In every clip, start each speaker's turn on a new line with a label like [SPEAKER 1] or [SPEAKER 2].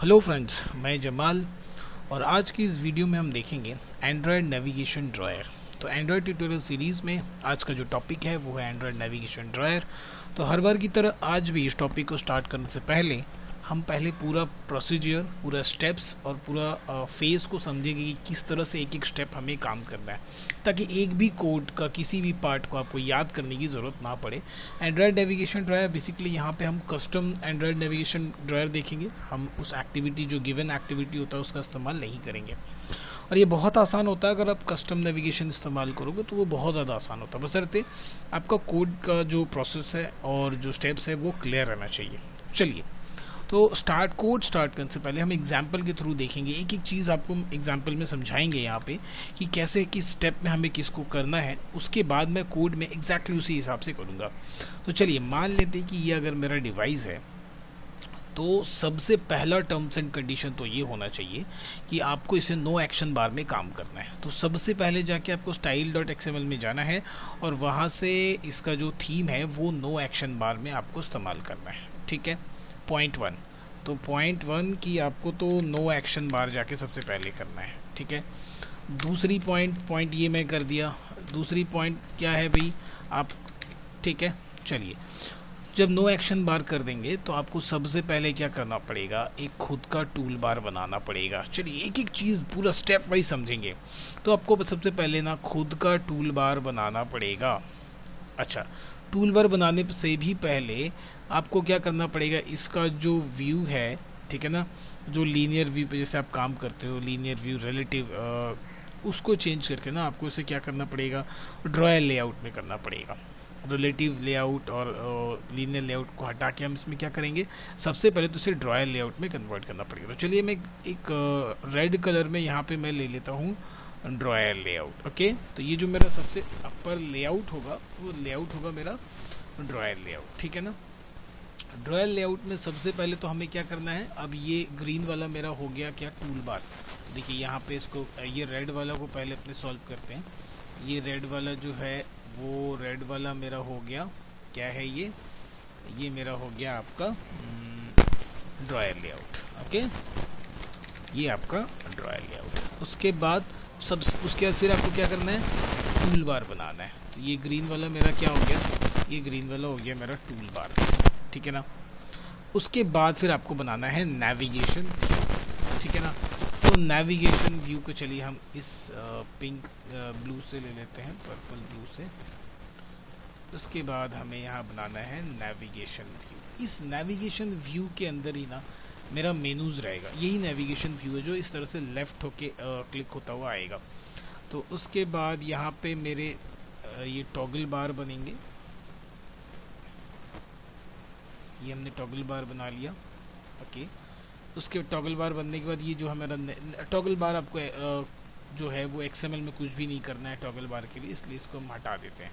[SPEAKER 1] Hello friends, मैं जमाल और आज की इस वीडियो में हम देखेंगे एंड्रॉयड नेविगेशन ड्रॉयर। तो एंड्रॉयड ट्यूटोरियल सीरीज़ में आज का जो टॉपिक है वो है एंड्रॉयड नेविगेशन ड्रॉयर। तो हर बार की तरह आज भी इस टॉपिक को स्टार्ट करने से पहले हम पहले पूरा प्रोसीजर, पूरा स्टेप्स और पूरा फेज़ को समझेंगे कि किस तरह से एक एक स्टेप हमें काम करना है, ताकि एक भी कोड का किसी भी पार्ट को आपको याद करने की ज़रूरत ना पड़े। एंड्रॉयड नेविगेशन ड्रॉयर बेसिकली यहाँ पे हम कस्टम एंड्रॉयड नेविगेशन ड्रॉयर देखेंगे। हम उस एक्टिविटी जो गिवन एक्टिविटी होता है उसका इस्तेमाल नहीं करेंगे और ये बहुत आसान होता है। अगर आप कस्टम नेविगेशन इस्तेमाल करोगे तो वो बहुत ज़्यादा आसान होता है, बशर्ते आपका कोड का जो प्रोसेस है और जो स्टेप्स है वो क्लियर रहना चाहिए। चलिए, तो कोड स्टार्ट करने से पहले हम एग्जाम्पल के थ्रू देखेंगे, एक एक चीज़ आपको एग्जाम्पल में समझाएंगे यहाँ पे कि कैसे किस स्टेप में हमें किसको करना है। उसके बाद मैं कोड में एग्जैक्टली उसी हिसाब से करूँगा। तो चलिए मान लेते हैं कि ये अगर मेरा डिवाइस है, तो सबसे पहला टर्म्स एंड कंडीशन तो ये होना चाहिए कि आपको इसे नो एक्शन बार में काम करना है। तो सबसे पहले जाके आपको style.xml में जाना है और वहाँ से इसका जो थीम है वो नो एक्शन बार में आपको इस्तेमाल करना है। ठीक है, पॉइंट 1। तो पॉइंट 1 की आपको तो नो एक्शन बार जाके सबसे पहले करना है। ठीक है, दूसरी पॉइंट ये मैं कर दिया। दूसरी पॉइंट क्या है भाई आप, ठीक है, चलिए जब नो एक्शन बार कर देंगे तो आपको सबसे पहले क्या करना पड़ेगा, एक खुद का टूल बार बनाना पड़ेगा। चलिए एक एक चीज़ पूरा स्टेप वाइज समझेंगे। तो आपको सबसे पहले ना खुद का टूल बार बनाना पड़ेगा। अच्छा, टूल बार बनाने से भी पहले आपको क्या करना पड़ेगा, इसका जो व्यू है, ठीक है ना, जो लीनियर व्यू पे जैसे आप काम करते हो, लीनियर व्यू रिलेटिव, उसको चेंज करके ना आपको इसे क्या करना पड़ेगा, ड्रॉयर लेआउट में करना पड़ेगा। रिलेटिव लेआउट और लीनियर लेआउट को हटा के हम इसमें क्या करेंगे, सबसे पहले तो इसे ड्रॉयर लेआउट में कन्वर्ट करना पड़ेगा। तो चलिए मैं एक रेड कलर में यहाँ पे मैं ले लेता हूँ ड्रॉयर लेआउट। ओके, तो ये जो मेरा सबसे अपर लेआउट होगा वो लेआउट होगा मेरा ड्रॉयर लेआउट। ठीक है ना, ड्रॉयर लेआउट में सबसे पहले तो हमें क्या करना है, अब ये ग्रीन वाला मेरा हो गया क्या, टूल बार। देखिए यहाँ पे इसको, ये रेड वाला को पहले अपने सॉल्व करते हैं। ये रेड वाला जो है वो रेड वाला मेरा हो गया, क्या है ये मेरा हो गया आपका ड्रॉयर लेआउट। ओके, ये आपका ड्रॉयर लेआउट। उसके बाद फिर आपको क्या करना है, टूल बार बनाना है। तो ये ग्रीन वाला मेरा क्या हो गया, ये ग्रीन वाला हो गया मेरा टूल बार। ठीक है ना, उसके बाद फिर आपको बनाना है नेविगेशन। ठीक है ना, तो नेविगेशन व्यू को चलिए हम इस पिंक ब्लू से ले लेते हैं, पर्पल ब्लू से। उसके बाद हमें यहाँ बनाना है नेविगेशन व्यू। इस नेविगेशन व्यू के अंदर ही ना मेरा मेनूज रहेगा। यही नेविगेशन व्यू है जो इस तरह से लेफ्ट होके क्लिक होता हुआ आएगा। तो उसके बाद यहाँ पे मेरे ये टॉगल बार बनेंगे। ये हमने टॉगल बार बना लिया। ओके, उसके टॉगल बार बनने के बाद ये जो हमारा टॉगल बार आपको जो है वो XML में कुछ भी नहीं करना है टॉगल बार के लिए, इसलिए इसको हम हटा देते हैं।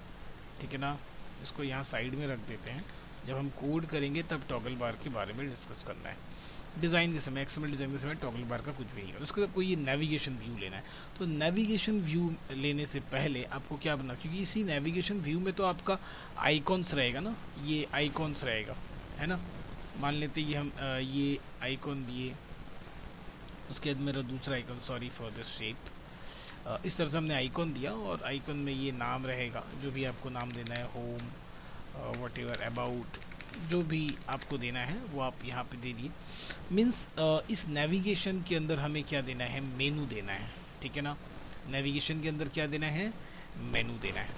[SPEAKER 1] ठीक है ना, इसको यहाँ साइड में रख देते हैं। जब हम कोड करेंगे तब टॉगल बार के बारे में डिस्कस करना है। डिज़ाइन के समय, XML डिज़ाइन के समय टॉगल बार का कुछ भी नहीं है। उसके बाद कोई ये नेविगेशन व्यू लेना है। तो नेविगेशन व्यू लेने से पहले आपको क्या बनना, क्योंकि इसी नेविगेशन व्यू में तो आपका आइकॉन्स रहेगा ना, ये आइकॉन्स रहेगा, है ना। मान लेते ये हम ये आइकॉन दिए, उसके बाद मेरा दूसरा icon, sorry for this shape, इस तरह से हमने आइकॉन दिया और आइकॉन में ये नाम रहेगा, जो भी आपको नाम देना है, होम, वट एवर, अबाउट, जो भी आपको देना है वो आप यहाँ पे दे दिए। मीन्स इस नेविगेशन के अंदर हमें क्या देना है, मेनू देना है। ठीक है ना, नेविगेशन के अंदर क्या देना है, मेनू देना है।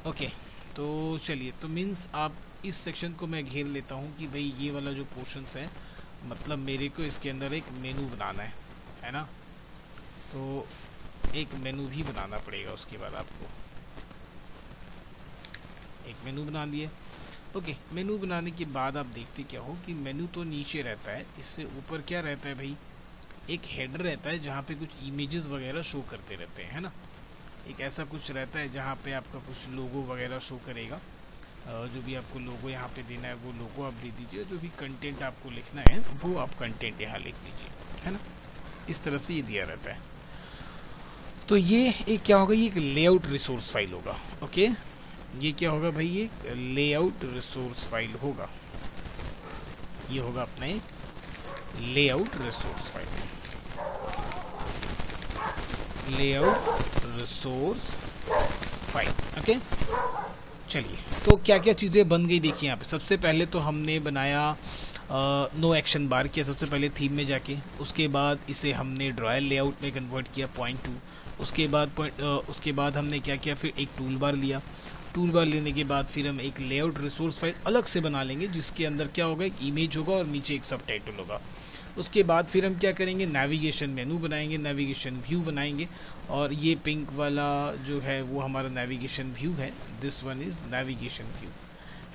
[SPEAKER 1] ओके, तो चलिए, तो मीन्स आप इस सेक्शन को मैं घेर लेता हूँ कि भाई ये वाला जो पोर्शंस है, मतलब मेरे को इसके अंदर एक मेनू बनाना है ना। तो एक मेनू भी बनाना पड़ेगा। उसके बाद आपको एक मेनू बना दिए। ओके, मेनू बनाने के बाद आप देखते क्या हो कि मेनू तो नीचे रहता है, इससे ऊपर क्या रहता है भाई, एक हेडर रहता है जहाँ पे कुछ इमेजेस वगैरह शो करते रहते हैं, है ना। एक ऐसा कुछ रहता है जहाँ पे आपका कुछ लोगो वगैरह शो करेगा। जो भी आपको लोगो यहाँ पे देना है वो लोगो आप दे दीजिए, जो भी कंटेंट आपको लिखना है वो आप कंटेंट यहाँ लिख दीजिए, है ना। इस तरह से ये दिया रहता है। तो ये एक क्या होगा, ये एक लेआउट रिसोर्स फाइल होगा। ओके, ये क्या होगा भाई, ये लेआउट रिसोर्स फाइल होगा। ये होगा अपना एक layout resource file, layout resource file. Okay, चलिए तो क्या क्या चीज़ें बन गई देखिए यहाँ पे। सबसे पहले तो हमने बनाया नो एक्शन बार किया सबसे पहले थीम में जाके, उसके बाद इसे हमने ड्रॉयर लेआउट में कन्वर्ट किया .2, उसके बाद हमने क्या किया, फिर एक टूल बार लिया। टूल बार लेने के बाद फिर हम एक लेआउट रिसोर्स फाइल अलग से बना लेंगे, जिसके अंदर क्या होगा, एक इमेज होगा और नीचे एक सब टाइटल होगा। उसके बाद फिर हम क्या करेंगे, नेविगेशन मेनू बनाएंगे, नेविगेशन व्यू बनाएंगे, और ये पिंक वाला जो है वो हमारा नेविगेशन व्यू है। This one is navigation view,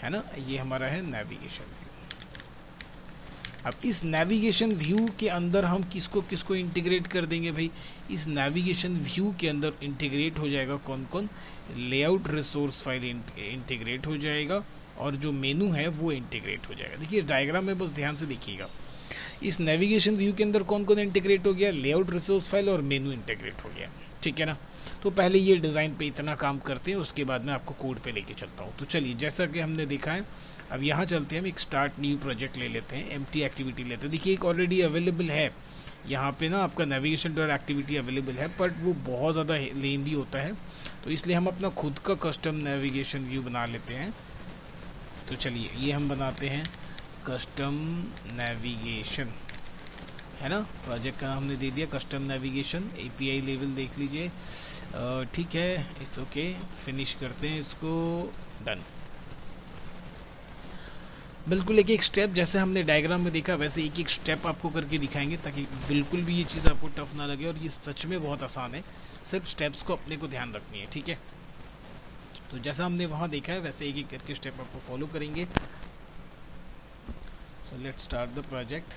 [SPEAKER 1] है ना, ये हमारा है नेविगेशन व्यू। अब इस नेविगेशन व्यू के अंदर हम किसको किसको इंटीग्रेट कर देंगे भाई, इस नेविगेशन व्यू के अंदर इंटीग्रेट हो जाएगा कौन कौन, लेआउट रिसोर्स फाइल इंटीग्रेट हो जाएगा, और जो मेनू है वो इंटीग्रेट हो जाएगा। देखिए डायग्राम में बस ध्यान से देखिएगा, इस नेविगेशन व्यू के अंदर कौन कौन इंटीग्रेट हो गया, लेआउट रिसोर्स फाइल और मेनू इंटीग्रेट हो गया, ठीक है ना। तो पहले ये डिज़ाइन पे इतना काम करते हैं, उसके बाद मैं आपको कोड पे लेके चलता हूँ। तो चलिए, जैसा कि हमने देखा है, अब यहाँ चलते हैं, हम एक स्टार्ट न्यू प्रोजेक्ट ले लेते हैं, एम्प्टी एक्टिविटी लेते हैं। देखिए एक ऑलरेडी अवेलेबल है यहाँ पे ना, आपका नेविगेशन डॉट एक्टिविटी अवेलेबल है, बट वो बहुत ज़्यादा लेंदी होता है, तो इसलिए हम अपना खुद का कस्टम नेविगेशन व्यू बना लेते हैं। तो चलिए ये हम बनाते हैं कस्टम नेविगेशन, है ना, प्रोजेक्ट का हमने दे दिया कस्टम नेविगेशन, एपीआई लेवल देख लीजिए, ठीक है, इट्स ओके, फिनिश करते हैं इसको, डन। बिल्कुल एक एक स्टेप जैसे हमने डायग्राम में देखा वैसे एक एक स्टेप आपको करके दिखाएंगे, ताकि बिल्कुल भी ये चीज़ आपको टफ ना लगे, और ये सच में बहुत आसान है, सिर्फ स्टेप्स को अपने को ध्यान रखनी है, ठीक है। तो जैसा हमने वहाँ देखा है वैसे एक एक करके स्टेप आपको फॉलो करेंगे। So let's start the project.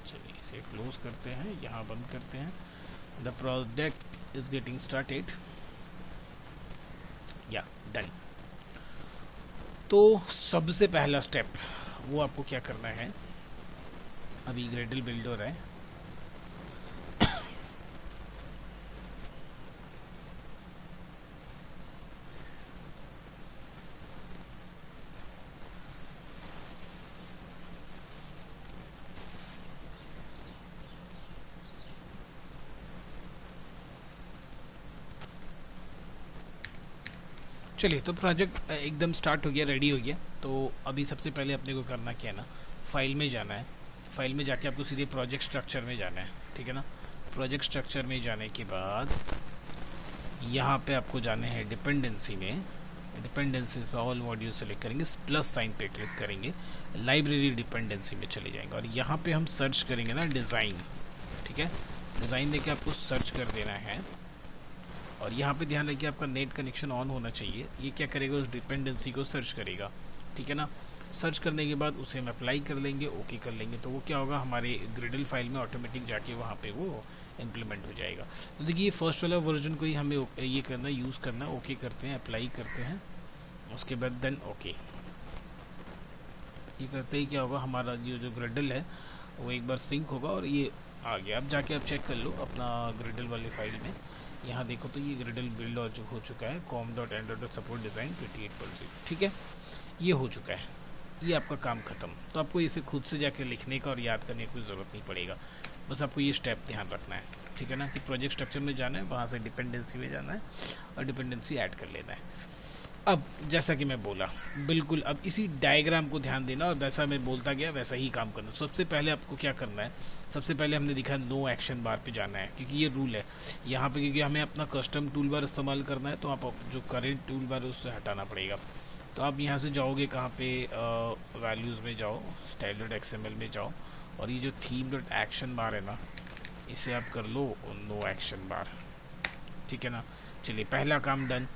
[SPEAKER 1] चलिए इसे क्लोज करते हैं, यहाँ बंद करते हैं। The project is getting started, या डन। तो सबसे पहला स्टेप वो आपको क्या करना है, अभी ग्रेडल बिल्ड हो रहा है, चलिए तो प्रोजेक्ट एकदम स्टार्ट हो गया, रेडी हो गया। तो अभी सबसे पहले अपने को करना क्या है ना, फाइल में जाना है, फाइल में जाके आपको सीधे प्रोजेक्ट स्ट्रक्चर में जाना है, ठीक है ना। प्रोजेक्ट स्ट्रक्चर में जाने के बाद यहाँ पे आपको जाने हैं डिपेंडेंसी में, डिपेंडेंसीज पे ऑल मॉड्यूल सेलेक्ट करेंगे, प्लस साइन पे क्लिक करेंगे, लाइब्रेरी डिपेंडेंसी में चले जाएंगे, और यहाँ पे हम सर्च करेंगे ना डिज़ाइन, ठीक है, डिज़ाइन देके आपको सर्च कर देना है, और यहाँ पे ध्यान रखिए आपका नेट कनेक्शन ऑन होना चाहिए। ये क्या करेगा, उस डिपेंडेंसी को सर्च करेगा, ठीक है ना। सर्च करने के बाद उसे हम अप्लाई कर लेंगे, ओके कर लेंगे, तो वो क्या होगा, हमारे ग्रिडल फाइल में ऑटोमेटिक जाके वहाँ पे वो इम्प्लीमेंट हो जाएगा। तो देखिए फर्स्ट वाला वर्जन को ही हमें ये करना, यूज़ करना, ओके करते हैं, अप्लाई करते हैं, उसके बाद देन ओके। ये करते ही क्या होगा, हमारा जो ग्रिडल है वो एक बार सिंक होगा, और ये आ गया। अब जाके आप चेक कर लो अपना ग्रिडल वाली फाइल में, यहाँ देखो तो ये ग्रिडल बिल्ड हो चुका है, com.android.support design 28%, ठीक है, ये हो चुका है, ये आपका काम खत्म। तो आपको इसे खुद से जाकर लिखने का और याद करने की कोई ज़रूरत नहीं पड़ेगा, बस आपको ये स्टेप ध्यान रखना है, ठीक है ना, कि प्रोजेक्ट स्ट्रक्चर में जाना है, वहाँ से डिपेंडेंसी में जाना है और डिपेंडेंसी ऐड कर लेना है। अब जैसा कि मैं बोला बिल्कुल, अब इसी डायग्राम को ध्यान देना, और वैसा मैं बोलता गया वैसा ही काम करना। सबसे पहले आपको क्या करना है, सबसे पहले हमने दिखा नो एक्शन बार पे जाना है, क्योंकि ये रूल है यहाँ पे, क्योंकि हमें अपना कस्टम टूल बार इस्तेमाल करना है, तो आप जो करेंट टूल बार है उससे हटाना पड़ेगा। तो आप यहाँ से जाओगे कहाँ पे, वैल्यूज़ में जाओ, style.xml में जाओ, और ये जो theme.action बार है ना, इसे आप कर लो नो एक्शन बार, ठीक है ना। चलिए पहला काम डन।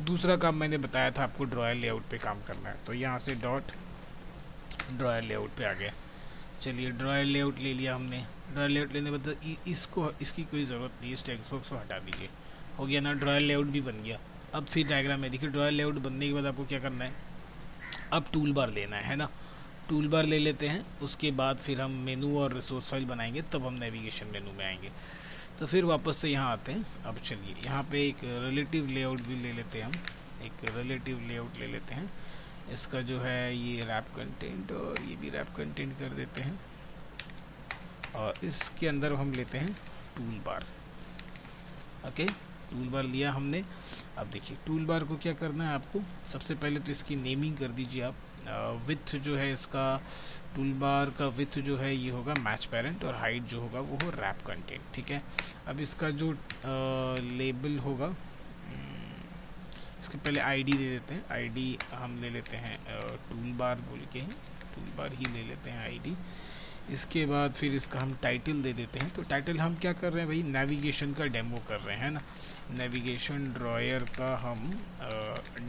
[SPEAKER 1] दूसरा काम मैंने बताया था आपको ड्रॉयर लेआउट पे काम करना है, तो यहाँ से डॉट ड्रॉयर लेआउट पे आ गया। चलिए ड्रॉयर लेआउट ले लिया हमने, ड्रॉयर लेआउट लेने के बाद इसकी कोई ज़रूरत नहीं है, इस टेक्स्ट बॉक्स को हटा दीजिए, हो गया ना, ड्रॉयर लेआउट भी बन गया। अब फिर डायग्राम में देखिए, ड्रॉयर लेआउट बनने के बाद आपको क्या करना है, अब टूल बार लेना है ना, टूल बार ले लेते हैं, उसके बाद फिर हम मेनू और रिसोर्स फाइल बनाएंगे, तब हम नेविगेशन मेनू में आएंगे। तो फिर वापस से यहाँ आते हैं। अब चलिए यहाँ पे एक रिलेटिव लेआउट भी ले लेते हैं, हम एक रिलेटिव लेआउट ले लेते हैं, इसका जो है ये रैप कंटेंट, और ये भी रैप कंटेंट कर देते हैं। और इसके अंदर हम लेते हैं tool bar. Okay, tool bar लिया हमने। अब देखिए टूल बार को क्या करना है आपको, सबसे पहले तो इसकी नेमिंग कर दीजिए आप। विथ जो है इसका टूल बार का विथ जो है ये होगा मैच पेरेंट, और हाइट जो होगा वो हो रैप कंटेंट। ठीक है, अब इसका जो लेबल होगा, इसके पहले आईडी दे देते हैं। आईडी हम ले लेते हैं टूल बार बोल के, टूल बार ही ले लेते हैं आईडी। इसके बाद फिर इसका हम टाइटल दे देते हैं। तो टाइटल हम क्या कर रहे हैं भाई, नेविगेशन का डेमो कर रहे हैं ना, नेविगेशन ड्रॉयर का हम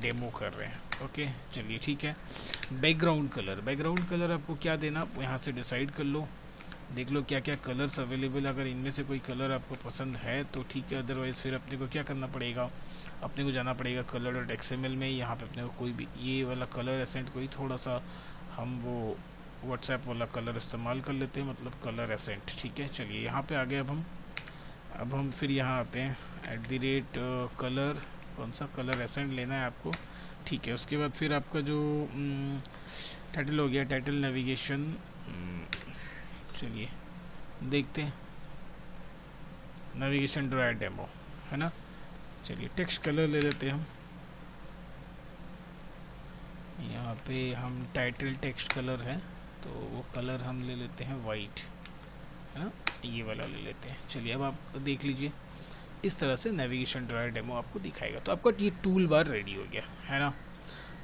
[SPEAKER 1] डेमो कर रहे हैं। ओके चलिए ठीक है। बैकग्राउंड कलर, बैकग्राउंड कलर आपको क्या देना, आप यहाँ से डिसाइड कर लो, देख लो क्या क्या कलर्स अवेलेबल। अगर इनमें से कोई कलर आपको पसंद है तो ठीक है, अदरवाइज़ फिर अपने को क्या करना पड़ेगा, अपने को जाना पड़ेगा color.xml में। यहाँ पे अपने को कोई भी ये वाला कलर एसेंट, कोई थोड़ा सा हम वो व्हाट्सएप वाला कलर इस्तेमाल कर लेते हैं, मतलब कलर एसेंट। ठीक है चलिए, यहाँ पे आ गए अब हम फिर यहाँ आते हैं @कलर, कौन सा कलर एसेंट लेना है आपको। ठीक है, उसके बाद फिर आपका जो टाइटल हो गया, टाइटल नेविगेशन। चलिए देखते हैं, नेविगेशन ड्रॉयर डेमो है ना। चलिए टेक्स्ट कलर ले लेते हैं हम, यहाँ पे हम टाइटल टेक्स्ट कलर है तो वो कलर हम ले लेते हैं वाइट, है ना, ये वाला ले लेते हैं। चलिए अब आप देख लीजिए, इस तरह से नेविगेशन ड्रॉयर डेमो आपको दिखाएगा। तो आपका ये टूल बार रेडी हो गया है ना।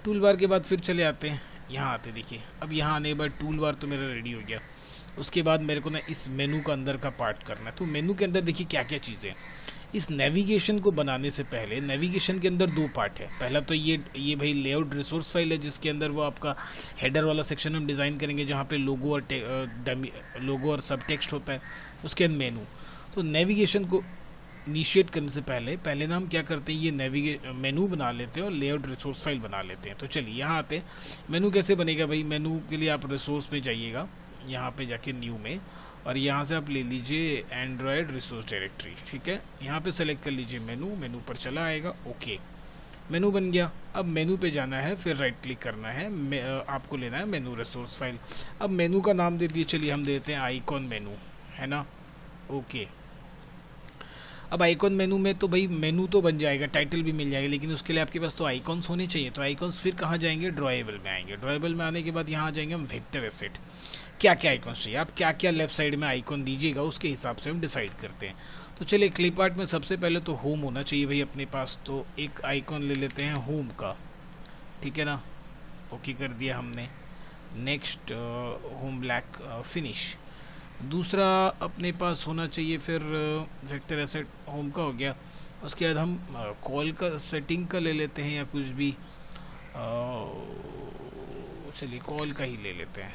[SPEAKER 1] टूल बार के बाद फिर चले आते हैं, यहाँ आते देखिए, अब यहाँ आने के बाद टूल बार तो मेरा रेडी हो गया। उसके बाद मेरे को ना इस मेनू का अंदर का पार्ट करना है। तो मेनू के अंदर देखिए क्या क्या चीज़ें हैं। इस नेविगेशन को बनाने से पहले नेविगेशन के अंदर दो पार्ट है। पहला तो ये भाई लेआउट रिसोर्स फाइल है, जिसके अंदर वो आपका हेडर वाला सेक्शन हम डिज़ाइन करेंगे, जहाँ पे लोगो और सब टेक्स्ट होता है। उसके बाद मेनू। तो नेविगेशन को इनिशिएट करने से पहले ना हम क्या करते हैं, ये मेनू बना लेते हैं और लेआउट रिसोर्स फाइल बना लेते हैं। तो चलिए यहाँ आते हैं, मेनू कैसे बनेगा भाई। मेनू के लिए आप रिसोर्स में जाइएगा, यहाँ पे जाके न्यू में, और यहाँ से आप ले लीजिए एंड्रॉयड रिसोर्स डायरेक्टरी। ठीक है, यहाँ पे सेलेक्ट कर लीजिए मेनू पर चला आएगा। ओके, मेनू बन गया। अब मेनू पे जाना है, फिर राइट क्लिक करना है, आपको लेना है मेनू रिसोर्स फाइल। अब मेनू का नाम दे दिए, चलिए हम देते हैं आइकॉन मेनू, है ना। ओके, अब आइकॉन मेनू में तो भाई मेनू तो बन जाएगा, टाइटल भी मिल जाएगा, लेकिन उसके लिए आपके पास तो आइकॉन्स होने चाहिए। तो आइकॉन्स फिर कहाँ जाएंगे, ड्रॉएबल में आएंगे। ड्रॉएबल में आने के बाद यहाँ आ जाएंगे हम वेक्टर एसेट। क्या क्या आइकॉन्स चाहिए, आप क्या क्या लेफ्ट साइड में आइकॉन दीजिएगा, उसके हिसाब से हम डिसाइड करते हैं। तो चलिए क्लिप आर्ट में सबसे पहले तो होम होना चाहिए भाई अपने पास। तो एक आइकॉन ले लेते हैं होम का, ठीक है ना। ओके कर दिया हमने। Next home black finish. दूसरा अपने पास होना चाहिए फिर वेक्टर एसेट होम का हो गया। उसके बाद हम कॉल का सेटिंग का ले लेते हैं या कुछ भी, चलिए कॉल का ही ले लेते हैं,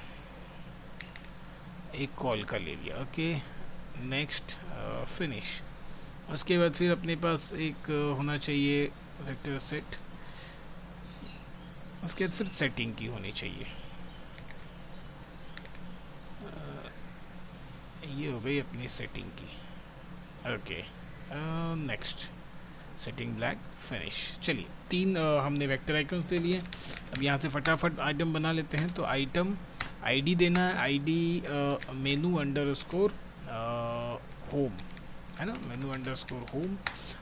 [SPEAKER 1] एक कॉल का ले लिया। Okay next finish. उसके बाद फिर अपने पास एक होना चाहिए वेक्टर सेट, उसके बाद फिर सेटिंग की होनी चाहिए। ये हो गई अपनी सेटिंग की। Okay next setting black finish. चलिए तीन हमने वेक्टर आइकन्स ले लिए। अब यहाँ से फटाफट आइटम बना लेते हैं। तो आइटम आईडी देना है, आईडी मेनू अंडरस्कोर होम, है ना, मेनू अंडरस्कोर होम।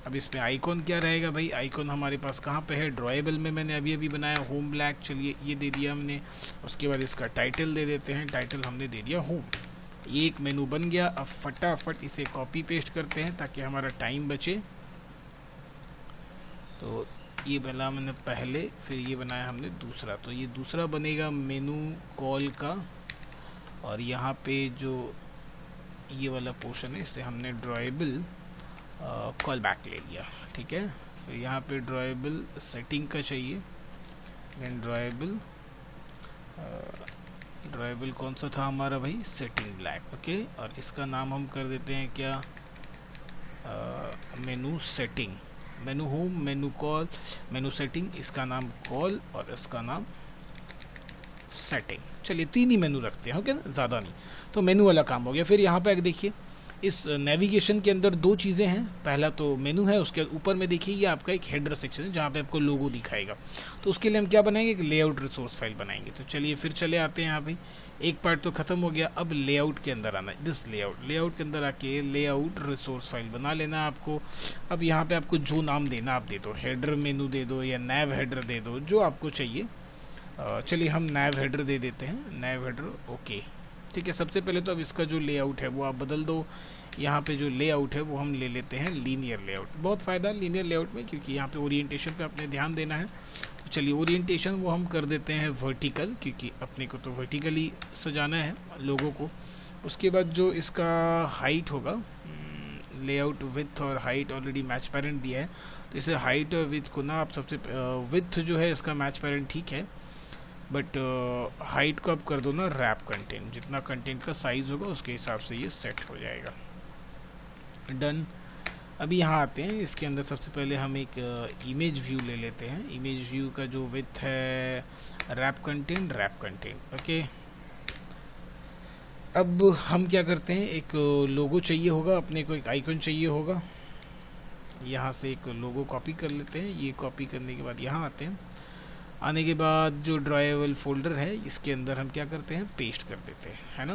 [SPEAKER 1] अब इसमें आइकॉन क्या रहेगा भाई, आइकॉन हमारे पास कहाँ पे है, ड्रॉएबल में मैंने अभी बनाया होम ब्लैक। चलिए ये दे दिया हमने। उसके बाद इसका टाइटल दे देते हैं, टाइटल हमने दे दिया होम। एक मेनू बन गया। अब फटाफट इसे कॉपी पेस्ट करते हैं ताकि हमारा टाइम बचे। तो ये बना मैंने पहले, फिर ये बनाया हमने दूसरा। तो ये दूसरा बनेगा मेनू कॉल का, और यहाँ पे जो ये वाला पोर्शन है इसे हमने ड्रॉएबल कॉल बैक ले लिया, ठीक है। फिर यहाँ पे ड्रॉएबल सेटिंग का चाहिए, देन ड्रॉएबल कौन सा था हमारा भाई, सेटिंग ब्लैक। ओके, और इसका नाम हम कर देते हैं क्या, मेनू सेटिंग, मेनू होम, मेनू कॉल, मेनू सेटिंग। इसका नाम कॉल और इसका नाम सेटिंग। चलिए तीन ही मेनू रखते हैं, ओके ना, ज़्यादा नहीं। तो मेनू वाला काम हो गया। फिर यहाँ पे देखिए इस नेविगेशन के अंदर दो चीज़ें हैं। पहला तो मेनू है, उसके ऊपर में देखिए ये आपका एक हेडर सेक्शन है जहाँ पे आपको लोगो दिखाएगा। तो उसके लिए हम क्या बनाएंगे, एक लेआउट रिसोर्स फाइल बनाएंगे। तो चलिए फिर चले आते हैं यहाँ पे, एक पार्ट तो खत्म हो गया, अब लेआउट के अंदर आना है। दिस लेआउट के अंदर आके लेआउट रिसोर्स फाइल बना लेना है आपको। अब यहाँ पे आपको जो नाम देना आप दे दो, हेडर मेनू दे दो या नैव हेडर दे दो, जो आपको चाहिए। चलिए हम नैव हेडर दे देते हैं, नैव हेडर, ओके ठीक है। सबसे पहले तो अब इसका जो लेआउट है वो आप बदल दो। यहाँ पे जो लेआउट है वो हम ले लेते हैं लीनियर लेआउट। बहुत फ़ायदा है लीनियर लेआउट में, क्योंकि यहाँ पे ओरिएंटेशन पे अपने ध्यान देना है। तो चलिए ओरिएंटेशन वो हम कर देते हैं वर्टिकल, क्योंकि अपने को तो वर्टिकली सजाना है लोगों को। उसके बाद जो इसका हाइट होगा, लेआउट विथ और हाइट ऑलरेडी मैच पैरेंट दिया है, तो इसे हाइट और विथ को ना आप सबसे विथ जो है इसका मैच पैरेंट ठीक है, बट हाइट को आप कर दो ना रैप कंटेंट। जितना कंटेंट का साइज होगा उसके हिसाब से ये सेट हो जाएगा। डन। अभी यहाँ आते हैं, इसके अंदर सबसे पहले हम एक इमेज व्यू ले लेते हैं। इमेज व्यू का जो विथ है रैप कंटेंट, ओके। अब हम क्या करते हैं, एक लोगो चाहिए होगा अपने को, एक आइकन चाहिए होगा। यहाँ से एक लोगो कॉपी कर लेते हैं। ये कॉपी करने के बाद यहाँ आते हैं। आने के बाद जो ड्राइवेबल फोल्डर है इसके अंदर हम क्या करते हैं, पेस्ट कर देते हैं, है ना।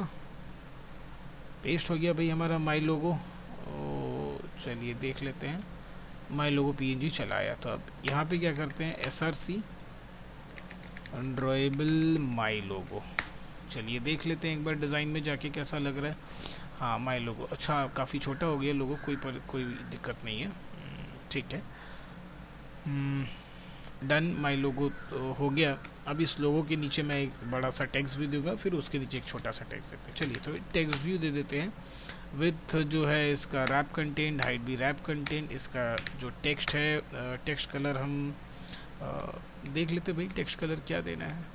[SPEAKER 1] पेस्ट हो गया भाई हमारा माई लोगो। चलिए देख लेते हैं, माई लोगो PNG चला आया। तो अब यहाँ पे क्या करते हैं, SRC ड्राइवेबल माई लोगो। चलिए देख लेते हैं एक बार डिज़ाइन में जाके कैसा लग रहा है। हाँ माई लोगो, अच्छा काफ़ी छोटा हो गया लोगो, कोई दिक्कत नहीं है, ठीक है। डन, माई लोगो हो गया। अब इस लोगो के नीचे मैं एक बड़ा सा टेक्स्ट व्यू दूंगा, फिर उसके नीचे एक छोटा सा टेक्स्ट देते हैं। चलिए तो टेक्स्ट व्यू दे देते हैं। विथ जो है इसका रैप कंटेंट, हाइट भी रैप कंटेंट। इसका जो टेक्स्ट है, टेक्स्ट कलर हम देख लेते भाई, टेक्स्ट कलर क्या देना है।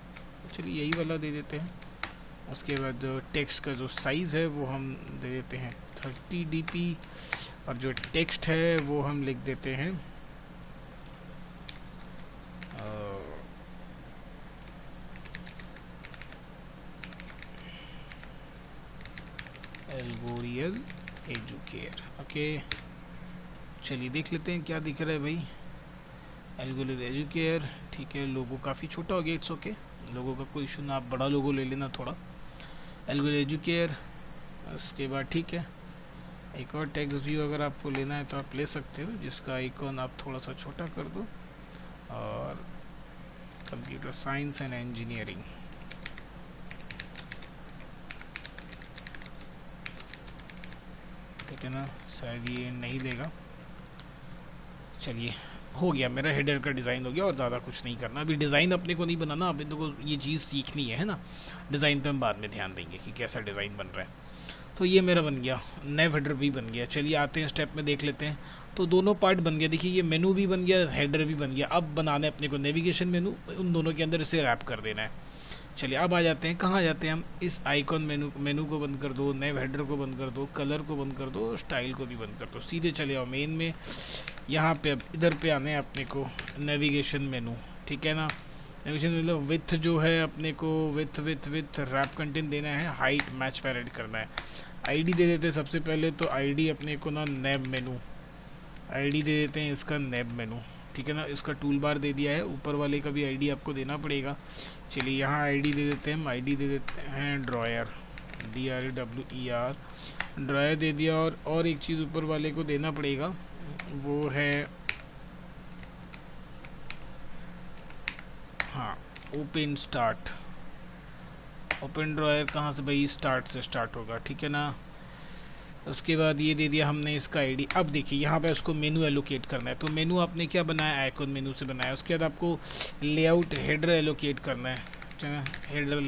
[SPEAKER 1] चलिए यही वाला दे देते हैं। उसके बाद टेक्स्ट का जो साइज़ है वो हम दे देते हैं 30 dp, और जो टेक्स्ट है वो हम लिख देते हैं एल्गोरियल एजुकेयर, ओके। चलिए देख लेते हैं क्या दिख रहा है भाई, एल्गोरियल एजुकेयर, ठीक है। लोगो काफ़ी छोटा हो गया, इट्स ओके, लोगो का कोई इशू ना, आप बड़ा लोगो ले लेना थोड़ा। एल्गोरियल एजुकेयर, उसके बाद ठीक है एक और टेक्स्ट व्यू अगर आपको लेना है तो आप ले सकते हो, जिसका आइकॉन आप थोड़ा सा छोटा कर दो। और कंप्यूटर साइंस एंड इंजीनियरिंग, ठीक है ना, शायद ये नहीं देगा। चलिए हो गया, मेरा हेडर का डिज़ाइन हो गया, और ज़्यादा कुछ नहीं करना। अभी डिज़ाइन अपने को नहीं बनाना, अभी तो ये चीज़ सीखनी है ना। डिज़ाइन पे हम बाद में ध्यान देंगे कि कैसा डिज़ाइन बन रहा है। तो ये मेरा बन गया, नैव हेडर भी बन गया। चलिए आते हैं स्टेप में देख लेते हैं। तो दोनों पार्ट बन गया, देखिए ये मेनू भी बन गया, हेडर भी बन गया। अब बनाना है अपने को नेविगेशन मेनू, उन दोनों के अंदर इसे रैप कर देना है। चलिए अब आ जाते हैं, कहाँ जाते हैं हम, इस आइकॉन मेनू को बंद कर दो, नैव हेडर को बंद कर दो, कलर को बंद कर दो, स्टाइल को भी बंद कर दो। सीधे चले आओ मेन में। यहाँ पे अब इधर पे आने हैं अपने को नेविगेशन मेनू, ठीक है ना। नेविगेशन मेनू विथ जो है अपने को विथ रैप कंटेंट देना है, हाइट मैच पैरेंट करना है। आईडी दे देते हैं सबसे पहले, तो आईडी अपने को ना नैब मेनू, आईडी दे देते हैं इसका नैब मेनू, ठीक है ना। इसका टूल बार दे दिया है, ऊपर वाले का भी आईडी आपको देना पड़ेगा। चलिए यहाँ आईडी दे देते हैं, हम आईडी दे देते हैं ड्रॉयर, DRAWER, ड्रॉयर दे दिया। और एक चीज़ ऊपर वाले को देना पड़ेगा, वो है हाँ ओपन स्टार्ट। ओपन ड्रॉयर कहाँ से भाई, स्टार्ट से स्टार्ट होगा, ठीक है ना। उसके बाद ये दे दिया हमने इसका आईडी। अब देखिए यहाँ पे उसको मेनू एलोकेट करना है, तो मेनू आपने क्या बनाया, आइकॉन मेनू से बनाया। उसके बाद आपको लेआउट हेडर एलोकेट करना है, हेडर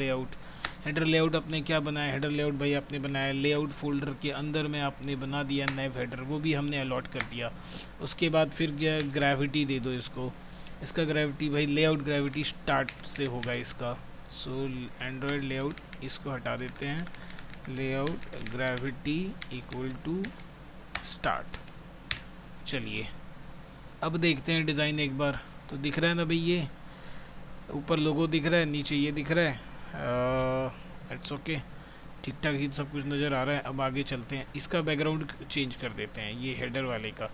[SPEAKER 1] लेआउट आपने क्या बनाया, हेडर लेआउट भाई आपने बनाया लेआउट फोल्डर के अंदर में आपने बना दिया नैव हेडर, वो भी हमने अलॉट कर दिया। उसके बाद फिर ग्रेविटी दे दो इसको, इसका ग्रेविटी भाई लेआउट ग्रेविटी स्टार्ट से होगा इसका। सो एंड्रॉयड लेआउट इसको हटा देते हैं, layout gravity equal to start. चलिए अब देखते हैं डिज़ाइन एक बार। तो दिख रहा है ना भाई, ये ऊपर लोगो दिख रहा है, नीचे ये दिख रहा है, इट्स ओके। ठीक ठाक ही सब कुछ नज़र आ रहा है। अब आगे चलते हैं, इसका बैकग्राउंड चेंज कर देते हैं, ये हेडर वाले का,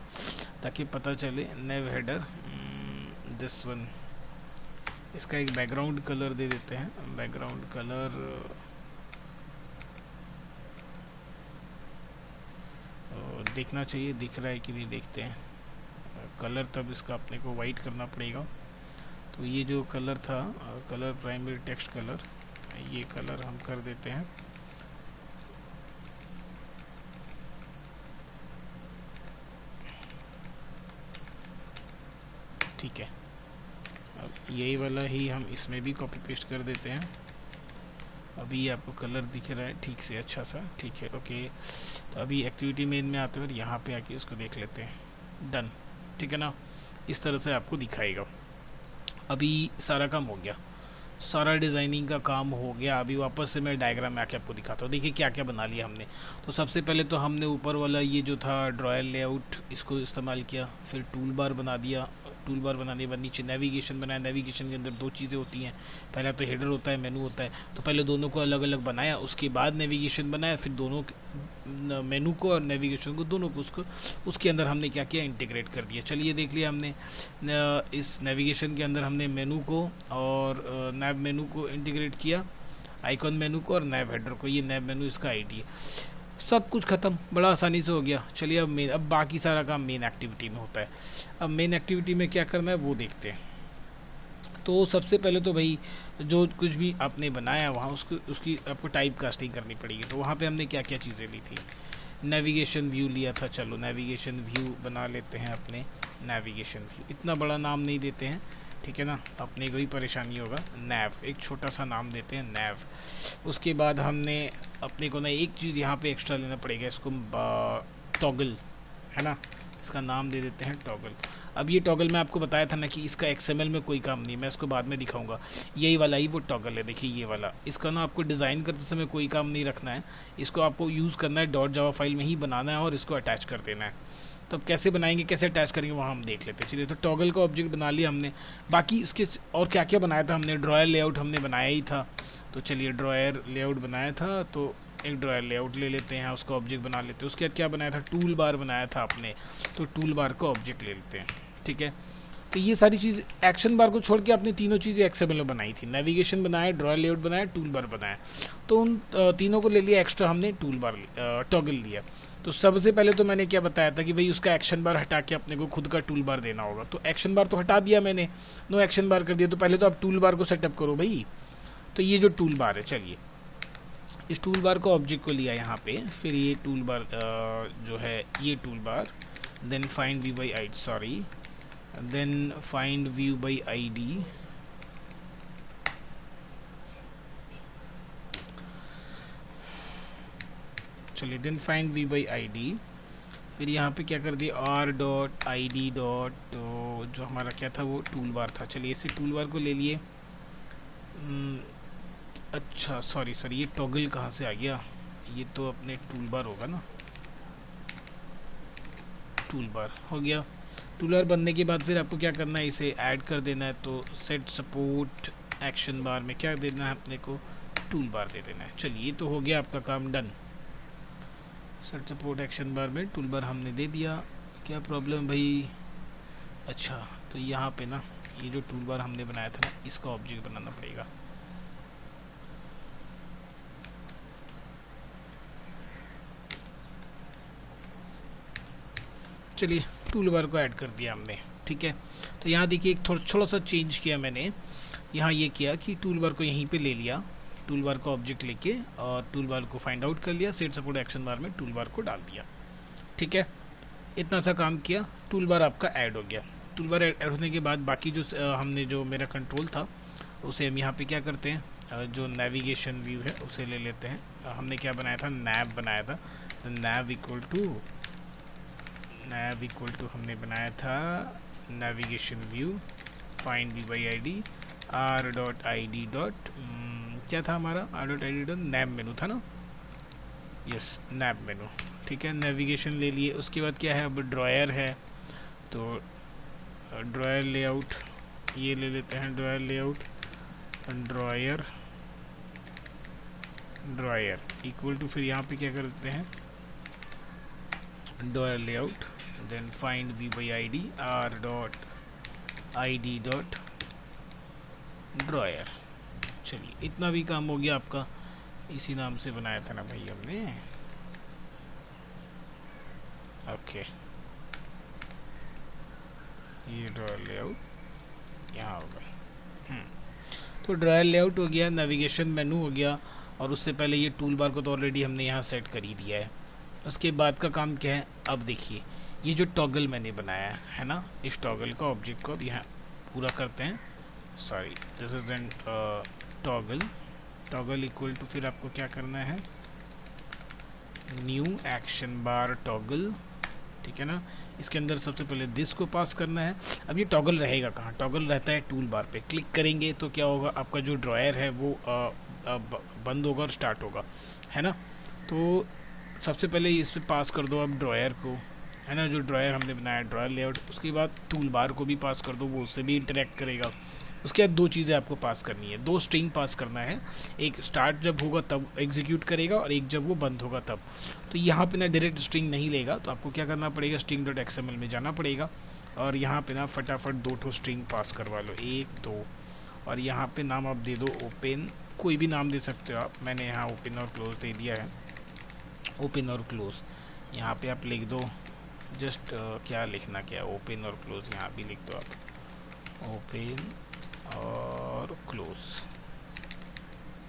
[SPEAKER 1] ताकि पता चले। नेव हेडर दिस वन, इसका एक बैकग्राउंड कलर दे देते हैं। बैकग्राउंड कलर देखना चाहिए, दिख रहा है कि नहीं, देखते हैं। कलर तब इसका अपने को वाइट करना पड़ेगा। तो ये जो कलर था, कलर प्राइमरी टेक्स्ट कलर, ये कलर हम कर देते हैं। ठीक है, अब यही वाला ही हम इसमें भी कॉपी पेस्ट कर देते हैं। अभी आपको कलर दिख रहा है ठीक से, अच्छा सा, ठीक है, ओके। तो अभी एक्टिविटी मेन में आते हुए यहाँ पे आके इसको देख लेते हैं। डन, ठीक है ना, इस तरह से आपको दिखाएगा। अभी सारा काम हो गया, सारा डिज़ाइनिंग का काम हो गया। अभी वापस से मैं डायग्राम में आके आपको दिखाता हूँ। देखिए क्या क्या बना लिया हमने। तो सबसे पहले तो हमने ऊपर वाला ये जो था ड्रॉयर लेआउट, इसको इस्तेमाल किया। फिर टूल बार बना दिया, टूल बार बनाने के बाद नीचे नेविगेशन बनाया। नेविगेशन के अंदर दो चीज़ें होती हैं, पहला तो हेडर होता है, मेनू होता है। तो पहले दोनों को अलग अलग बनाया, उसके बाद नेविगेशन बनाया, फिर दोनों मेनू को और नेविगेशन को, दोनों को उसके अंदर हमने क्या किया, इंटीग्रेट कर दिया। चलिए देख लिया हमने, इस नेविगेशन के अंदर हमने मेनू को और नैव मेनू को इंटीग्रेट किया, आइकॉन मेनू को और नैव हेडर को। ये नैव मेनू इसका आईडी है। सब कुछ खत्म, बड़ा आसानी से हो गया। चलिए अब बाकी सारा काम मेन एक्टिविटी में होता है। अब मेन एक्टिविटी में क्या करना है वो देखते हैं। तो सबसे पहले तो भाई जो कुछ भी आपने बनाया वहाँ उसकी आपको टाइप कास्टिंग करनी पड़ेगी। तो वहाँ पे हमने क्या क्या चीज़ें ली थी, नेविगेशन व्यू लिया था। चलो नेविगेशन व्यू बना लेते हैं अपने। नेविगेशन व्यू, इतना बड़ा नाम नहीं देते हैं, ठीक है ना, अपने को ही परेशानी होगा। नैव, एक छोटा सा नाम देते हैं नैव। उसके बाद हमने अपने को ना एक चीज़ यहाँ पे एक्स्ट्रा लेना पड़ेगा, इसको टॉगल, है ना, इसका नाम दे देते हैं टॉगल। अब ये टॉगल मैं आपको बताया था ना कि इसका XML में कोई काम नहीं, मैं इसको बाद में दिखाऊंगा। यही वाला ही वो टॉगल है, देखिए ये वाला। इसका ना आपको डिज़ाइन करते समय कोई काम नहीं रखना है, इसको आपको यूज़ करना है, .java फाइल में ही बनाना है और इसको अटैच कर देना है। तो अब कैसे बनाएंगे, कैसे अटैच करेंगे, वहाँ हम देख लेते हैं। चलिए, तो टॉगल का ऑब्जेक्ट बना लिया हमने। बाकी इसके और क्या क्या बनाया था हमने, ड्रॉयर लेआउट हमने बनाया ही था। तो चलिए ड्रॉयर लेआउट बनाया था, तो एक ड्रॉयर लेआउट ले लेते हैं, उसका ऑब्जेक्ट बना लेते हैं। उसके बाद क्या बनाया था, टूल बार बनाया था आपने, तो टूल बार का ऑब्जेक्ट ले लेते हैं, ठीक है। तो ये सारी चीज़, एक्शन बार को छोड़ के आपने तीनों चीज़ें XML में बनाई थी। नेविगेशन बनाया, ड्रॉयर लेआउट बनाया, टूल बार बनाया। तो उन तीनों को ले लिया एक्स्ट्रा हमने, टूल बार टॉगल लिया। तो सबसे पहले तो मैंने क्या बताया था कि भाई उसका एक्शन बार हटा के अपने को खुद का टूल बार देना होगा। तो एक्शन बार तो हटा दिया मैंने, नो एक्शन बार कर दिया। तो पहले तो आप टूल बार को सेटअप करो भाई। तो ये जो टूल बार है, चलिए इस टूल बार को ऑब्जेक्ट को लिया यहाँ पे। फिर ये टूल बार जो है ये tool bar, then find view by ID, sorry, then find view by ID, चलिए then find view by ID. फिर यहाँ पे क्या कर दिया, r.id. जो हमारा क्या था वो टूल बार था। चलिए इसे टूल बार को ले लिए। अच्छा सॉरी ये टॉगल कहाँ से आ गया, ये तो अपने टूल बार होगा ना, टूल बार हो गया। टूल बार बनने के बाद फिर आपको क्या करना है, इसे ऐड कर देना है। तो सेट सपोर्ट एक्शन बार में क्या देना है अपने को, टूल बार दे देना है। चलिए ये तो हो गया आपका काम डन। सेट सपोर्ट एक्शन बार में टूल बार हमने दे दिया। क्या प्रॉब्लम भाई, अच्छा तो यहाँ पे ना ये जो टूल बार हमने बनाया था ना, इसका ऑब्जेक्ट बनाना पड़ेगा। चलिए टूल बार को ऐड कर दिया हमने, ठीक है। तो यहाँ देखिए एक थोड़ा सा चेंज किया मैंने। यहाँ ये किया कि टूल बार को यहीं पे ले लिया, टूल बार का ऑब्जेक्ट लेके, और टूल बार को फाइंड आउट कर लिया, सेट सपोर्ट एक्शन बार में टूल बार को डाल दिया, ठीक है। इतना सा काम किया, टूल बार आपका ऐड हो गया। टूल बार ऐड होने के बाद बाकी जो हमने जो मेरा कंट्रोल था उसे हम यहाँ पे क्या करते हैं, जो नेविगेशन व्यू है उसे ले लेते हैं। हमने क्या बनाया था, नैव बनाया था। तो नैव इक्वल टू हमने बनाया था navigation view, find view by ID, r.id. क्या था हमारा, r.id. नैव मेनू था ना, यस नैव मेनू, ठीक है। नेविगेशन ले लिए। उसके बाद क्या है, अब ड्रॉयर है, तो ड्रॉयर लेआउट ये ले लेते हैं। Drawer layout, drawer drawer equal to, फिर यहाँ पे क्या करते हैं, drawer layout, then find view by I D, R dot I D dot drawer. चलिए इतना भी काम हो गया आपका, इसी नाम से बनाया था ना भाई हमने। ओके, ये ड्रायर लेआउट यहाँ होगा। तो ड्रायर लेआउट हो गया, नेविगेशन मेनू हो गया, और उससे पहले ये टूल बार को तो ऑलरेडी हमने यहाँ सेट कर ही दिया है। उसके बाद का काम क्या है, अब देखिए ये जो टॉगल मैंने बनाया है ना, इस टॉगल का ऑब्जेक्ट को अब यहाँ पूरा करते हैं। Sorry, this is an toggle equal to, फिर आपको क्या करना है, न्यू एक्शन बार टॉगल, ठीक है ना। इसके अंदर सबसे पहले दिस को पास करना है। अब ये टॉगल रहेगा कहाँ, टॉगल रहता है टूल बार पे, क्लिक करेंगे तो क्या होगा, आपका जो ड्रायर है वो बंद होगा और स्टार्ट होगा, है ना। तो सबसे पहले इस पे पास कर दो अब ड्रायर को, है ना, जो ड्रायर हमने बनाया ड्रायर लेआउट। उसके बाद टूल बार को भी पास कर दो, वो उससे भी इंटरेक्ट करेगा। उसके बाद दो चीज़ें आपको पास करनी है, दो स्ट्रिंग पास करना है, एक स्टार्ट जब होगा तब एग्जीक्यूट करेगा, और एक जब वो बंद होगा तब। तो यहाँ पे ना डायरेक्ट स्ट्रिंग नहीं लेगा, तो आपको क्या करना पड़ेगा, स्ट्रिंग डॉट एक्सएमएल में जाना पड़ेगा, और यहाँ पे ना फटाफट दो ठो स्ट्रिंग पास करवा लो, 1 2, और यहाँ पे नाम आप दे दो ओपन, कोई भी नाम दे सकते हो आप, मैंने यहाँ ओपन और क्लोज दे दिया है, ओपन और क्लोज। यहाँ पे आप लिख दो जस्ट क्या लिखना, क्या ओपन और क्लोज, यहाँ भी लिख दो आप ओपन और क्लोज,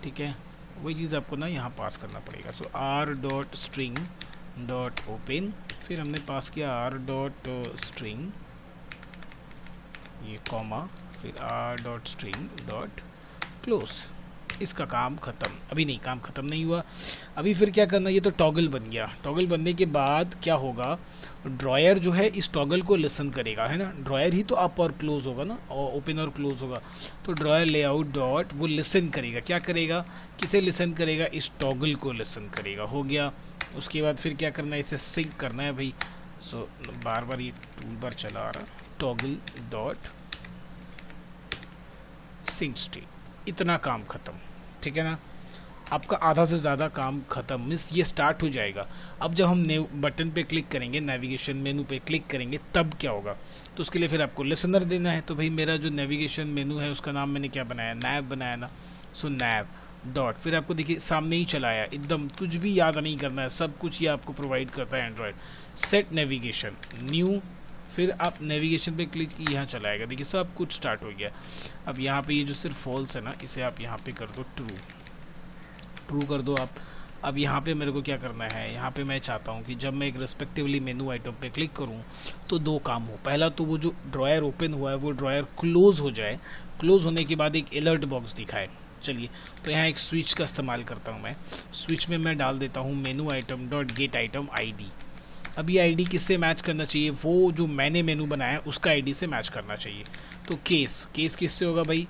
[SPEAKER 1] ठीक है। वही चीज़ आपको ना यहाँ पास करना पड़ेगा। So R dot string dot open, फिर हमने पास किया आर डॉट स्ट्रिंग, ये कॉमा, फिर R dot string dot close. इसका काम ख़त्म। अभी नहीं, काम ख़त्म नहीं हुआ, अभी फिर क्या करना, ये तो टॉगल बन गया। टॉगल बनने के बाद क्या होगा, ड्रायर जो है इस टॉगल को लिसन करेगा, है ना, ड्रायर ही तो अप और क्लोज होगा ना, और ओपन और क्लोज होगा। तो ड्रायर लेआउट डॉट वो लिसन करेगा, क्या करेगा, किसे लिसन करेगा, इस टॉगल को लिसन करेगा, हो गया। उसके बाद फिर क्या करना है, इसे सिंक करना है भाई। सो बार बार ये टूल बार चला आ रहा, टॉगल डॉट सिंक स्टेट, इतना काम खत्म, ठीक है ना। आपका आधा से ज़्यादा काम खत्म, मीन्स ये स्टार्ट हो जाएगा। अब जब हम बटन पे क्लिक करेंगे, नेविगेशन मेनू पे क्लिक करेंगे, तब क्या होगा, तो उसके लिए फिर आपको लिसनर देना है। तो भाई मेरा जो नेविगेशन मेनू है उसका नाम मैंने क्या बनाया, नैव बनाया ना। सो नैव डॉट, फिर आपको देखिए सामने ही चला आया, एकदम कुछ भी याद नहीं करना है, सब कुछ ये आपको प्रोवाइड करता है एंड्रॉयड। सेट नेविगेशन न्यू, फिर आप नेविगेशन पे क्लिक की, यहाँ चला आएगा, देखिए सब कुछ स्टार्ट हो गया। अब यहाँ पे ये जो सिर्फ फॉल्स है ना, इसे आप यहाँ पे कर दो ट्रू, ट्रू कर दो आप। अब यहाँ पे मेरे को क्या करना है, यहाँ पे मैं चाहता हूँ कि जब मैं एक रेस्पेक्टिवली मेनू आइटम पे क्लिक करूँ तो दो काम हो। पहला तो वो जो ड्रायर ओपन हुआ है वो ड्रायर क्लोज हो जाए, क्लोज होने के बाद एक अलर्ट बॉक्स दिखाए। चलिए, तो यहाँ एक स्विच का इस्तेमाल करता हूँ मैं। स्विच में मैं डाल देता हूँ menu item dot gate item ID। अब ये ID किससे मैच करना चाहिए, वो जो मैंने मेनू बनाया उसका ID से मैच करना चाहिए। तो केस किससे होगा भाई,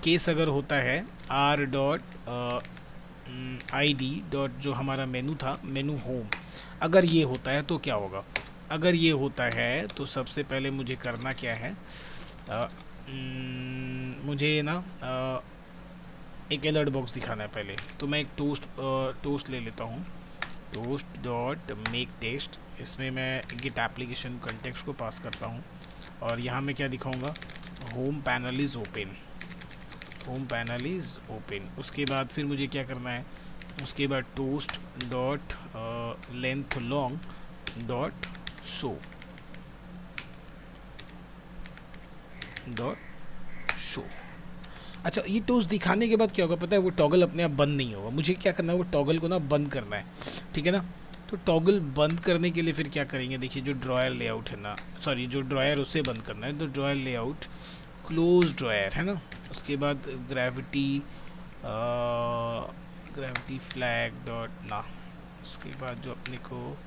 [SPEAKER 1] केस अगर होता है आर डॉट ID डॉट जो हमारा मेनू था, मेनू होम, अगर ये होता है तो क्या होगा, अगर ये होता है तो सबसे पहले मुझे करना क्या है, मुझे ना एक अलर्ट बॉक्स दिखाना है पहले। तो मैं एक टोस्ट ले लेता हूँ, टोस्ट डॉट मेक टेस्ट, इसमें मैं गिट एप्लीकेशन कंटेक्स्ट को पास करता हूँ, और यहाँ मैं क्या दिखाऊंगा, home panel is open, home panel is open. उसके बाद फिर मुझे क्या करना है, उसके बाद toast dot length long dot show dot show. अच्छा, ये टोस्ट दिखाने के बाद क्या होगा पता है, वो टॉगल अपने आप बंद नहीं होगा, मुझे क्या करना है, वो टॉगल को ना बंद करना है, ठीक है ना। तो टॉगल बंद करने के लिए फिर क्या करेंगे, देखिए जो ड्रायर लेआउट है ना, सॉरी जो ड्रायर उसे बंद करना है, तो ड्रायर लेआउट क्लोज ड्रायर, है ना। उसके बाद ग्रेविटी फ्लैग डॉट ना, उसके बाद जो अपने को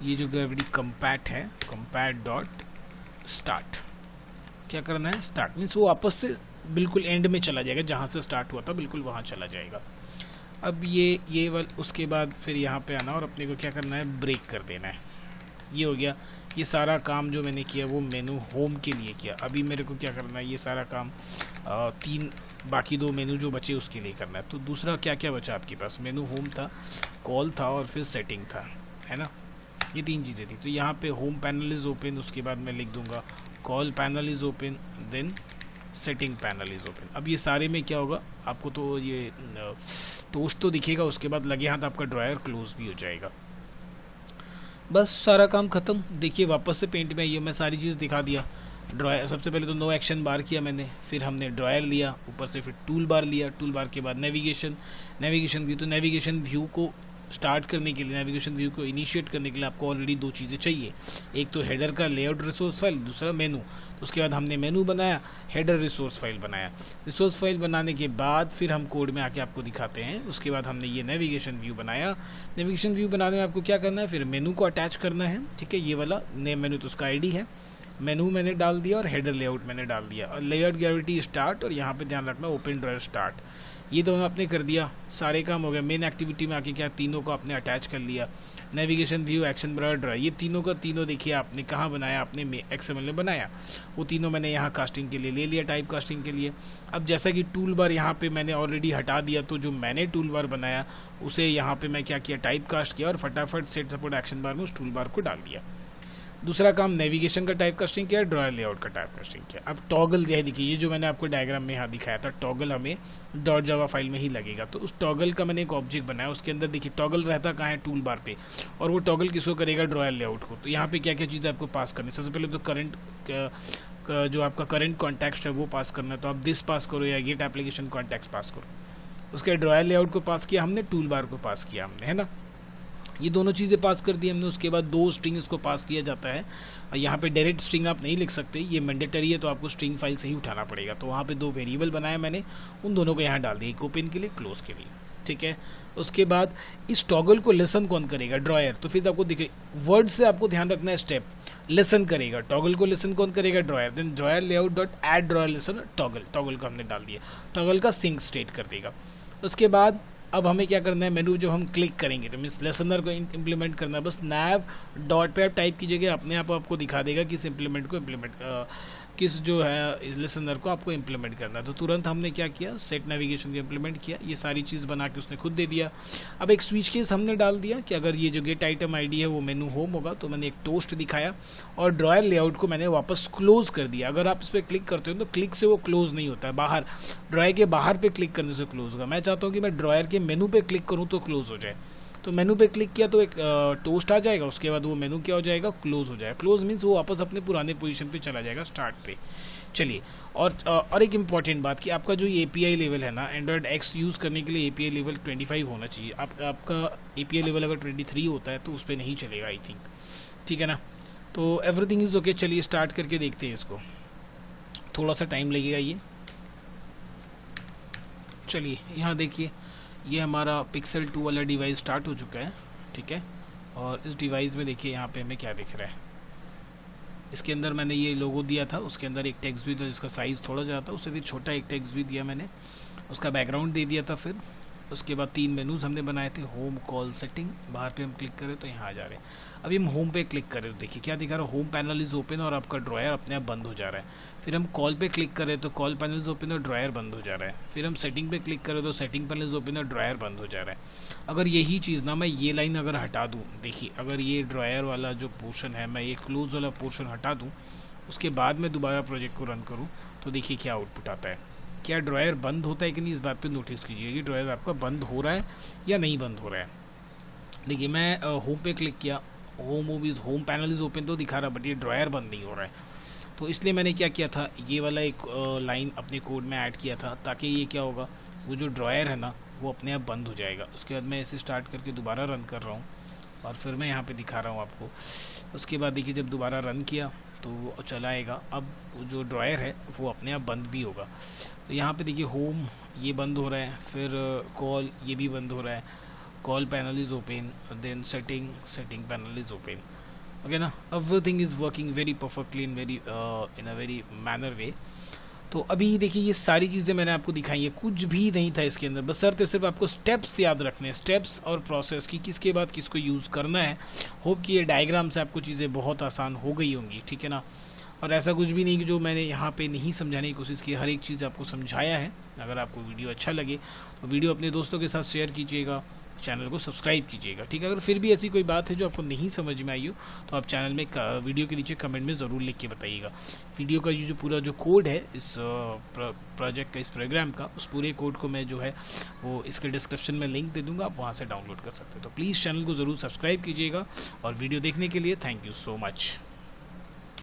[SPEAKER 1] ये जो ग्रेविटी कंपैट है, कंपैट डॉट स्टार्ट, क्या करना है, स्टार्ट मीन्स वो वापस से बिल्कुल एंड में चला जाएगा, जहाँ से स्टार्ट हुआ था बिल्कुल वहाँ चला जाएगा। अब ये उसके बाद फिर यहाँ पे आना और अपने को क्या करना है, ब्रेक कर देना है, ये हो गया। ये सारा काम जो मैंने किया वो मेनू होम के लिए किया। अभी मेरे को क्या करना है, ये सारा काम बाकी 2 मेनू जो बचे उसके लिए करना है। तो दूसरा क्या क्या बचा आपके पास, मेनू होम था, कॉल था और फिर सेटिंग था, है ना, ये 3 चीज़ें थी। तो यहाँ पे होम पैनल इज़ ओपन, उसके बाद मैं लिख दूंगा call panel is open, then setting panel is open. अब ये सारे में क्या होगा, आपको तो ये टोस्ट तो दिखेगा, उसके बाद लगे हाथ आपका ड्रायर क्लोज भी हो जाएगा। बस सारा काम खत्म। देखिए वापस से पेंट में आइए, मैं सारी चीज़ दिखा दिया। ड्रायर सबसे पहले तो नो एक्शन बार किया मैंने, फिर हमने ड्रायर लिया, ऊपर से फिर टूल बार लिया, टूल बार के बाद नेविगेशन व्यू। तो नेविगेशन व्यू को स्टार्ट करने के लिए, नेविगेशन व्यू को इनिशिएट करने के लिए आपको ऑलरेडी 2 चीज़ें चाहिए, एक तो हेडर का लेआउट रिसोर्स फाइल, दूसरा मेनू। तो उसके बाद हमने मेनू बनाया, हेडर रिसोर्स फाइल बनाया। रिसोर्स फाइल बनाने के बाद फिर हम कोड में आके आपको दिखाते हैं। उसके बाद हमने ये नेविगेशन व्यू बनाया। नेविगेशन व्यू बनाने में आपको क्या करना है, फिर मेनू को अटैच करना है, ठीक है। ये वाला नेम मेनू तो उसका आईडी है, मेनू मैंने डाल दिया और हेडर लेआउट मैंने डाल दिया, और लेआउट ग्रेविटी स्टार्ट, और यहाँ पे ध्यान रखना ओपन ड्रायर स्टार्ट। ये दोनों आपने कर दिया, सारे काम हो गए। मेन एक्टिविटी में आके क्या तीनों को आपने अटैच कर लिया, नेविगेशन व्यू, एक्शन बार, ड्रायर। ये तीनों का तीनों देखिए आपने कहाँ बनाया, आपने XML में बनाया। वो तीनों मैंने यहाँ कास्टिंग के लिए ले लिया, टाइप कास्टिंग के लिए। अब जैसा कि टूल बार यहाँ पे मैंने ऑलरेडी हटा दिया, तो जो मैंने टूल बार बनाया उसे यहाँ पे मैं क्या किया, टाइप कास्ट किया और फटाफट सेट सपोर्ट एक्शन बार में उस टूल बार को डाल दिया। दूसरा काम नेविगेशन का टाइप कास्टिंग किया, ड्रायर लेआउट का टाइप कास्टिंग किया। अब टॉगल यह देखिए, ये जो मैंने आपको डायग्राम में यहाँ दिखाया था, टॉगल हमें .java फाइल में ही लगेगा। तो उस टॉगल का मैंने एक ऑब्जेक्ट बनाया, उसके अंदर देखिए टॉगल रहता कहाँ है, टूल बार पे, और वो टॉगल किसको करेगा, ड्रायर लेआउट को। तो यहाँ पे क्या क्या चीज़ें आपको पास करनी, सबसे पहले तो करंट जो आपका करंट कॉन्टेक्स्ट है वो पास करना है। तो आप दिस पास करो या गेट एप्लीकेशन कॉन्टेक्स्ट पास करो। उसके ड्रायर लेआउट को पास किया हमने, टूल बार को पास किया हमने, है ना। ये दोनों चीज़ें पास कर दी हमने। उसके बाद 2 स्ट्रिंग इसको पास किया जाता है। यहाँ पे डायरेक्ट स्ट्रिंग आप नहीं लिख सकते, ये मैंडेटरी है, तो आपको स्ट्रिंग फाइल से ही उठाना पड़ेगा। तो वहाँ पे 2 वेरिएबल बनाए मैंने, उन दोनों को यहाँ डाल दिया, एक ओपन के लिए, क्लोज के लिए, ठीक है। उसके बाद इस टॉगल को लिसन कौन करेगा, ड्रायर। तो फिर आपको दिखे वर्ड से आपको ध्यान रखना है, स्टेप लिसन करेगा, टॉगल को लिसन कौन करेगा, drawer. Then drawer layout dot add drawer listen toggle, toggle को हमने डाल दिया, टॉगल का सिंक स्टेट कर देगा। उसके बाद अब हमें क्या करना है, मेनू जब हम क्लिक करेंगे तो मीन्स लेसनर को इम्प्लीमेंट करना है। बस nav डॉट पे आप टाइप कीजिएगा, अपने आप आपको दिखा देगा किस इम्प्लीमेंट को किस जो है लेसनर को आपको इम्प्लीमेंट करना है। तो तुरंत हमने क्या किया, सेट नेविगेशन को इम्प्लीमेंट किया। ये सारी चीज़ बना के उसने खुद दे दिया। अब एक स्विच केस हमने डाल दिया कि अगर ये जो गेट आइटम आईडी है वो मेनू होम होगा, तो मैंने एक टोस्ट दिखाया और ड्रायर लेआउट को मैंने वापस क्लोज कर दिया। अगर आप इस पर क्लिक करते हो तो क्लिक से वो क्लोज नहीं होता है, बाहर ड्रायर के बाहर पे क्लिक करने से क्लोज होगा। मैं चाहता हूँ कि मैं ड्रायर के मेनू पे क्लिक करूँ तो क्लोज हो जाए। तो मेनू पे क्लिक किया तो एक टोस्ट आ जाएगा, उसके बाद वो मेनू क्या हो जाएगा, क्लोज हो जाएगा। क्लोज मीन्स वो वापस अपने पुराने पोजीशन पे चला जाएगा, स्टार्ट पे। चलिए, और एक इम्पॉर्टेंट बात कि आपका जो API लेवल है ना, एंड्रॉयड X यूज़ करने के लिए API लेवल 25 होना चाहिए। आपका API लेवल अगर 23 होता है तो उस पर नहीं चलेगा, आई थिंक, ठीक है ना। तो एवरीथिंग इज़ ओके। चलिए स्टार्ट करके देखते हैं इसको, थोड़ा सा टाइम लगेगा ये। चलिए यहाँ देखिए, ये हमारा पिक्सल 2 वाला डिवाइस स्टार्ट हो चुका है, ठीक है। और इस डिवाइस में देखिए यहाँ पे हमें क्या दिख रहा है, इसके अंदर मैंने ये लोगो दिया था, उसके अंदर एक टेक्स्ट भी था जिसका साइज़ थोड़ा ज़्यादा था, उससे फिर छोटा एक टेक्स्ट भी दिया मैंने, उसका बैकग्राउंड दे दिया था। फिर उसके बाद 3 मेनूज हमने बनाए थे, होम, कॉल, सेटिंग। बाहर पे हम क्लिक करें तो यहाँ आ जा रहे हैं। अभी हम होम पे क्लिक करें तो देखिए क्या दिखा रहा है, होम पैनल इज़ ओपन और आपका ड्रायर अपने आप बंद हो जा रहा है। फिर हम कॉल पे क्लिक करें तो कॉल पैनल इज़ ओपन और ड्रायर बंद हो जा रहा है। फिर हम सेटिंग पे क्लिक करें तो सेटिंग पैनल इज़ ओपन और ड्रायर बंद हो जा रहा है। अगर यही चीज़ ना, मैं ये लाइन अगर हटा दूँ, देखिए अगर ये ड्रायर वाला जो पोर्शन है, मैं ये क्लोज वाला पोर्शन हटा दूँ, उसके बाद मैं दोबारा प्रोजेक्ट को रन करूँ, तो देखिए क्या आउटपुट आता है। क्या ड्रायर बंद होता है कि नहीं, इस बात पे नोटिस कीजिए कि ड्रायर आपका बंद हो रहा है या नहीं बंद हो रहा है। देखिए मैं होम पे क्लिक किया, होम पैनल इज़ ओपन तो दिखा रहा, बट ये ड्रायर बंद नहीं हो रहा है। तो इसलिए मैंने क्या किया था, ये वाला एक लाइन अपने कोड में ऐड किया था, ताकि ये क्या होगा, वो जो ड्रायर है ना वो अपने आप बंद हो जाएगा। उसके बाद मैं इसे स्टार्ट करके दोबारा रन कर रहा हूँ और फिर मैं यहाँ पे दिखा रहा हूँ आपको। उसके बाद देखिए जब दोबारा रन किया तो वो चलाएगा, अब जो ड्रायर है वो अपने आप बंद भी होगा। तो यहाँ पे देखिए होम ये बंद हो रहा है, फिर कॉल ये भी बंद हो रहा है, call panel is open, then setting panel is open, okay ना। Everything is working very perfectly in a very manner way. तो अभी देखिए ये सारी चीज़ें मैंने आपको दिखाई है, कुछ भी नहीं था इसके अंदर, बस सिर्फ आपको स्टेप्स याद रखने हैं, स्टेप्स और प्रोसेस की किसके बाद किसको यूज़ करना है। होप कि ये डायग्राम से आपको चीज़ें बहुत आसान हो गई होंगी, ठीक है ना। और ऐसा कुछ भी नहीं कि जो मैंने यहाँ पे नहीं समझाने की कोशिश की, हर एक चीज़ आपको समझाया है। अगर आपको वीडियो अच्छा लगे तो वीडियो अपने दोस्तों के साथ शेयर कीजिएगा, चैनल को सब्सक्राइब कीजिएगा, ठीक है। अगर फिर भी ऐसी कोई बात है जो आपको नहीं समझ में आई हो तो आप चैनल में वीडियो के नीचे कमेंट में ज़रूर लिख के बताइएगा। वीडियो का ये जो पूरा जो कोड है इस प्रोजेक्ट का, इस प्रोग्राम का, उस पूरे कोड को मैं जो है वो इसके डिस्क्रिप्शन में लिंक दे दूँगा, आप वहाँ से डाउनलोड कर सकते हो। तो प्लीज़ चैनल को ज़रूर सब्सक्राइब कीजिएगा और वीडियो देखने के लिए थैंक यू सो मच।